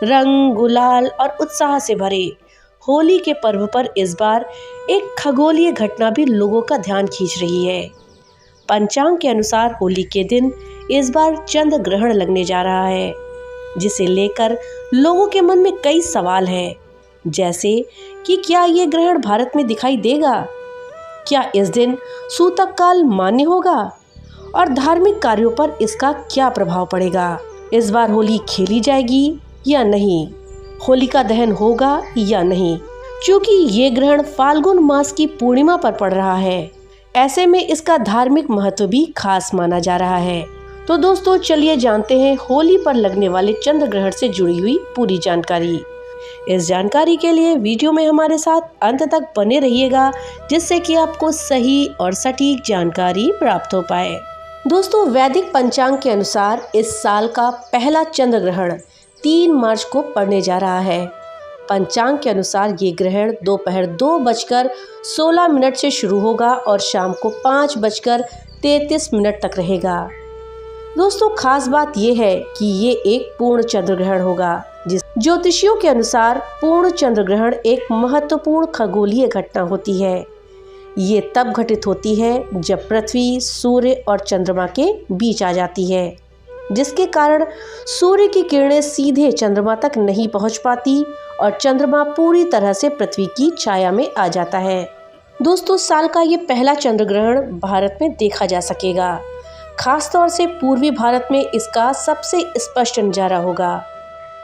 रंग, गुलाल और उत्साह से भरे होली के पर्व पर इस बार एक खगोलीय घटना भी लोगों का ध्यान खींच रही है। पंचांग के अनुसार होली के दिन इस बार चंद्र ग्रहण लगने जा रहा है, जिसे लेकर लोगों के मन में कई सवाल हैं, जैसे कि क्या ये ग्रहण भारत में दिखाई देगा, क्या इस दिन सूतक काल मान्य होगा और धार्मिक कार्यों पर इसका क्या प्रभाव पड़ेगा। इस बार होली खेली जाएगी या नहीं, होलिका दहन होगा या नहीं। क्योंकि ये ग्रहण फाल्गुन मास की पूर्णिमा पर पड़ रहा है, ऐसे में इसका धार्मिक महत्व भी खास माना जा रहा है। तो दोस्तों चलिए जानते हैं होली पर लगने वाले चंद्र ग्रहण से जुड़ी हुई पूरी जानकारी। इस जानकारी के लिए वीडियो में हमारे साथ अंत तक बने रहिएगा, जिससे कि आपको सही और सटीक जानकारी प्राप्त हो पाए। दोस्तों वैदिक पंचांग के अनुसार इस साल का पहला चंद्र ग्रहण 3 मार्च को पड़ने जा रहा है। पंचांग के अनुसार ये ग्रहण दोपहर 2:16 से शुरू होगा और शाम को 5:33 तक रहेगा। दोस्तों खास बात यह है कि ये एक पूर्ण चंद्र ग्रहण होगा। जिस ज्योतिषियों के अनुसार पूर्ण चंद्र ग्रहण एक महत्वपूर्ण खगोलीय घटना होती है। ये तब घटित होती है जब पृथ्वी, सूर्य और चंद्रमा के बीच आ जाती है, जिसके कारण सूर्य की किरणें सीधे चंद्रमा तक नहीं पहुंच पाती और चंद्रमा पूरी तरह से पृथ्वी की छाया में आ जाता है। दोस्तों साल का ये पहला चंद्र ग्रहण भारत में देखा जा सकेगा। खास तौर से पूर्वी भारत में इसका सबसे स्पष्ट नजारा होगा।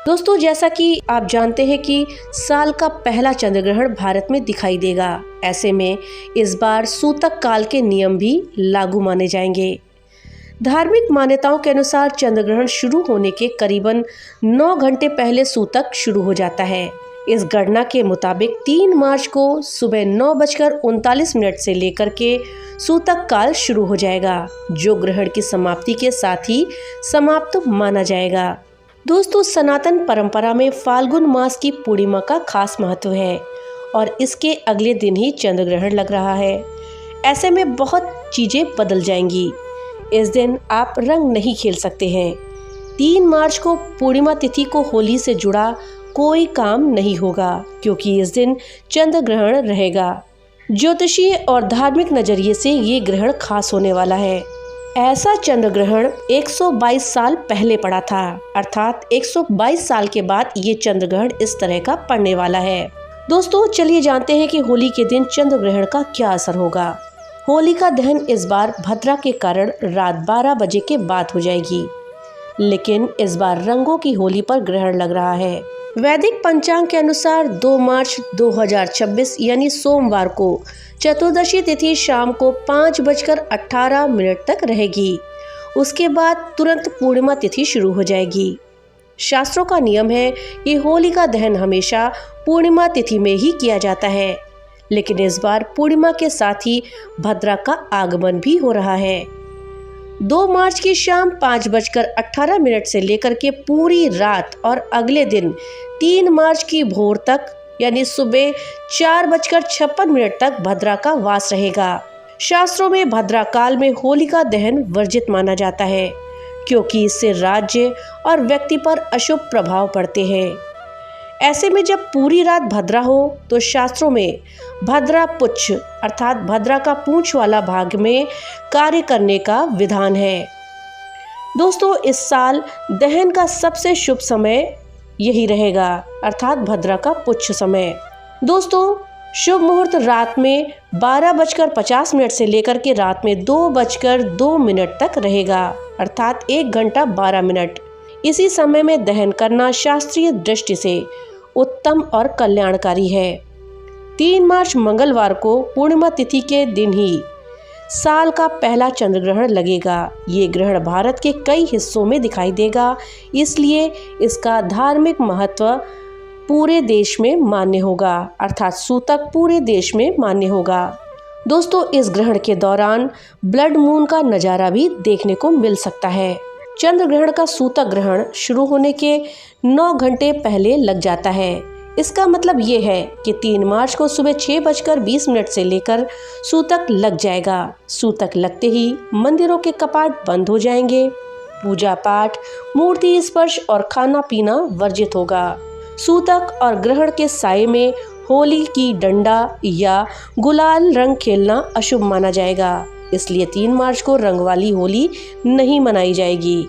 दोस्तों जैसा कि आप जानते हैं कि साल का पहला चंद्र ग्रहण भारत में दिखाई देगा, ऐसे में इस बार सूतक काल के नियम भी लागू माने जाएंगे। धार्मिक मान्यताओं के अनुसार चंद्र ग्रहण शुरू होने के करीबन 9 घंटे पहले सूतक शुरू हो जाता है। इस गणना के मुताबिक 3 मार्च को सुबह 9:39 से लेकर के सूतक काल शुरू हो जाएगा, जो ग्रहण की समाप्ति के साथ ही समाप्त माना जाएगा। दोस्तों सनातन परंपरा में फाल्गुन मास की पूर्णिमा का खास महत्व है और इसके अगले दिन ही चंद्र ग्रहण लग रहा है। ऐसे में बहुत चीजें बदल जाएंगी। इस दिन आप रंग नहीं खेल सकते हैं। 3 मार्च को पूर्णिमा तिथि को होली से जुड़ा कोई काम नहीं होगा, क्योंकि इस दिन चंद्र ग्रहण रहेगा। ज्योतिषीय और धार्मिक नजरिए से ये ग्रहण खास होने वाला है। ऐसा चंद्र ग्रहण 122 साल पहले पड़ा था, अर्थात 122 साल के बाद ये चंद्र ग्रहण इस तरह का पड़ने वाला है। दोस्तों चलिए जानते हैं कि होली के दिन चंद्र ग्रहण का क्या असर होगा। होलिका दहन इस बार भद्रा के कारण रात 12 बजे के बाद हो जाएगी, लेकिन इस बार रंगों की होली पर ग्रहण लग रहा है। वैदिक पंचांग के अनुसार 2 मार्च 2026 यानी सोमवार को चतुर्दशी तिथि शाम को 5:18 तक रहेगी। उसके बाद तुरंत पूर्णिमा तिथि शुरू हो जाएगी। शास्त्रों का नियम है कि होलिका दहन हमेशा पूर्णिमा तिथि में ही किया जाता है, लेकिन इस बार पूर्णिमा के साथ ही भद्रा का आगमन भी हो रहा है। 2 मार्च की शाम 5:18 से लेकर के पूरी रात और अगले दिन 3 मार्च की भोर तक यानी सुबह 4:56 तक भद्रा का वास रहेगा। शास्त्रों में भद्रा काल में होलिका दहन वर्जित माना जाता है, क्योंकि इससे राज्य और व्यक्ति पर अशुभ प्रभाव पड़ते हैं। ऐसे में जब पूरी रात भद्रा हो तो शास्त्रों में भद्रा पुच्छ अर्थात भद्रा का पूंछ वाला भाग में कार्य करने का विधान है। दोस्तों इस साल दहन का सबसे शुभ समय यही रहेगा, अर्थात भद्रा का पुच्छ समय। दोस्तों शुभ मुहूर्त रात में 12:50 से लेकर के रात में 2:02 तक रहेगा, अर्थात 1 घंटा 12 मिनट। इसी समय में दहन करना शास्त्रीय दृष्टि से उत्तम और कल्याणकारी है। 3 मार्च मंगलवार को पूर्णिमा तिथि के दिन ही साल का पहला चंद्र ग्रहण लगेगा। ये ग्रहण भारत के कई हिस्सों में दिखाई देगा, इसलिए इसका धार्मिक महत्व पूरे देश में मान्य होगा, अर्थात सूतक पूरे देश में मान्य होगा। दोस्तों इस ग्रहण के दौरान ब्लड मून का नज़ारा भी देखने को मिल सकता है। चंद्र ग्रहण का सूतक ग्रहण शुरू होने के 9 घंटे पहले लग जाता है। इसका मतलब ये है कि 3 मार्च को सुबह 6:20 से लेकर सूतक लग जाएगा। सूतक लगते ही मंदिरों के कपाट बंद हो जाएंगे। पूजा पाठ, मूर्ति स्पर्श और खाना पीना वर्जित होगा। सूतक और ग्रहण के साये में होली की डंडा या गुलाल रंग खेलना अशुभ माना जाएगा, इसलिए 3 मार्च को रंग वाली होली नहीं मनाई जाएगी।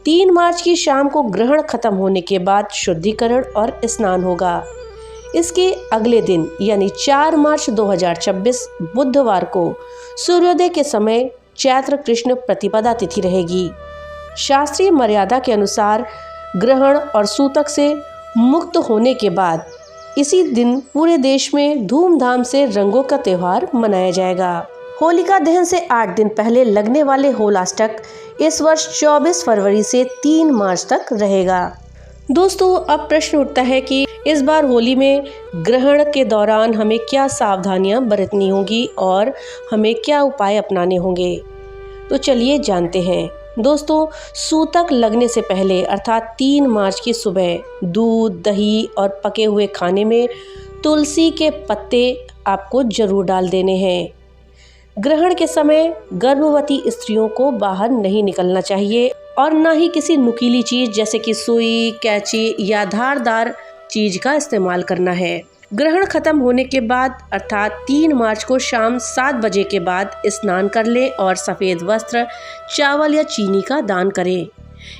3 मार्च की शाम को ग्रहण खत्म होने के बाद शुद्धिकरण और स्नान होगा। इसके अगले दिन यानी 4 मार्च 2026 बुधवार को सूर्योदय के समय चैत्र कृष्ण प्रतिपदा तिथि रहेगी। शास्त्रीय मर्यादा के अनुसार ग्रहण और सूतक से मुक्त होने के बाद इसी दिन पूरे देश में धूमधाम से रंगों का त्योहार मनाया जाएगा। होलिका दहन से 8 दिन पहले लगने वाले होलाष्टक इस वर्ष 24 फरवरी से 3 मार्च तक रहेगा। दोस्तों, अब प्रश्न उठता है कि इस बार होली में ग्रहण के दौरान हमें क्या सावधानियां बरतनी होंगी और हमें क्या उपाय अपनाने होंगे। तो चलिए जानते हैं। दोस्तों, सूतक लगने से पहले अर्थात 3 मार्च की सुबह दूध, दही और पके हुए खाने में तुलसी के पत्ते आपको जरूर डाल देने हैं। ग्रहण के समय गर्भवती स्त्रियों को बाहर नहीं निकलना चाहिए और न ही किसी नुकीली चीज जैसे कि सुई, कैंची या धारदार चीज का इस्तेमाल करना है। ग्रहण खत्म होने के बाद अर्थात 3 मार्च को शाम 7 बजे के बाद स्नान कर लें और सफेद वस्त्र, चावल या चीनी का दान करें।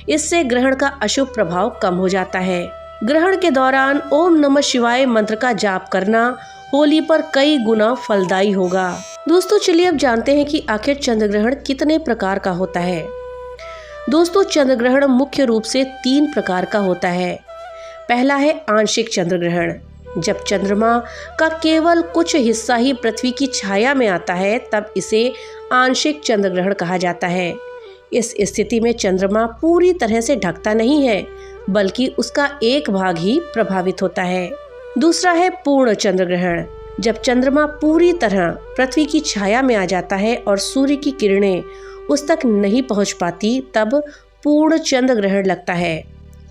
इससे ग्रहण का अशुभ प्रभाव कम हो जाता है। ग्रहण के दौरान ओम नमः शिवाय मंत्र का जाप करना होली पर कई गुना फलदायी होगा। दोस्तों, चलिए अब जानते हैं कि आखिर चंद्र ग्रहण कितने प्रकार का होता है। दोस्तों, चंद्र ग्रहण मुख्य रूप से 3 प्रकार का होता है। पहला है आंशिक चंद्र ग्रहण। जब चंद्रमा का केवल कुछ हिस्सा ही पृथ्वी की छाया में आता है तब इसे आंशिक चंद्र ग्रहण कहा जाता है। इस स्थिति में चंद्रमा पूरी तरह से ढकता नहीं है बल्कि उसका एक भाग ही प्रभावित होता है। दूसरा है पूर्ण चंद्र ग्रहण। जब चंद्रमा पूरी तरह पृथ्वी की छाया में आ जाता है और सूर्य की किरणें उस तक नहीं पहुंच पाती तब पूर्ण चंद्र ग्रहण लगता है।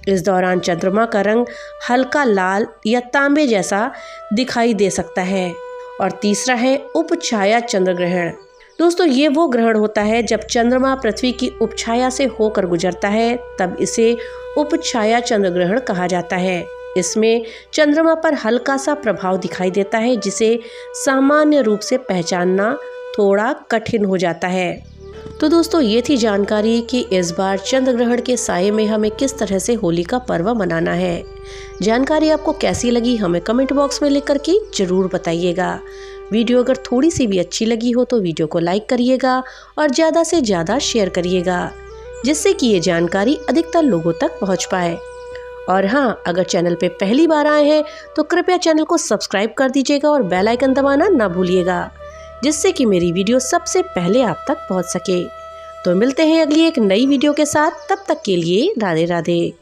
इस दौरान चंद्रमा का रंग हल्का लाल या तांबे जैसा दिखाई दे सकता है। और तीसरा है उपछाया चंद्र ग्रहण। दोस्तों, ये वो ग्रहण होता है जब चंद्रमा पृथ्वी की उपछाया से होकर गुजरता है, तब इसे उपछाया चंद्र ग्रहण कहा जाता है। इसमें चंद्रमा पर हल्का सा प्रभाव दिखाई देता है जिसे सामान्य रूप से पहचानना थोड़ा कठिन हो जाता है। तो दोस्तों, ये थी जानकारी कि इस बार चंद्र ग्रहण के साये में हमें किस तरह से होली का पर्व मनाना है। जानकारी आपको कैसी लगी हमें कमेंट बॉक्स में लिख करके जरूर बताइएगा। वीडियो अगर थोड़ी सी भी अच्छी लगी हो तो वीडियो को लाइक करिएगा और ज़्यादा से ज़्यादा शेयर करिएगा, जिससे कि ये जानकारी अधिकतर लोगों तक पहुँच पाए। और हाँ, अगर चैनल पे पहली बार आए हैं तो कृपया चैनल को सब्सक्राइब कर दीजिएगा और बेल आइकन दबाना ना भूलिएगा, जिससे कि मेरी वीडियो सबसे पहले आप तक पहुंच सके। तो मिलते हैं अगली एक नई वीडियो के साथ, तब तक के लिए राधे राधे।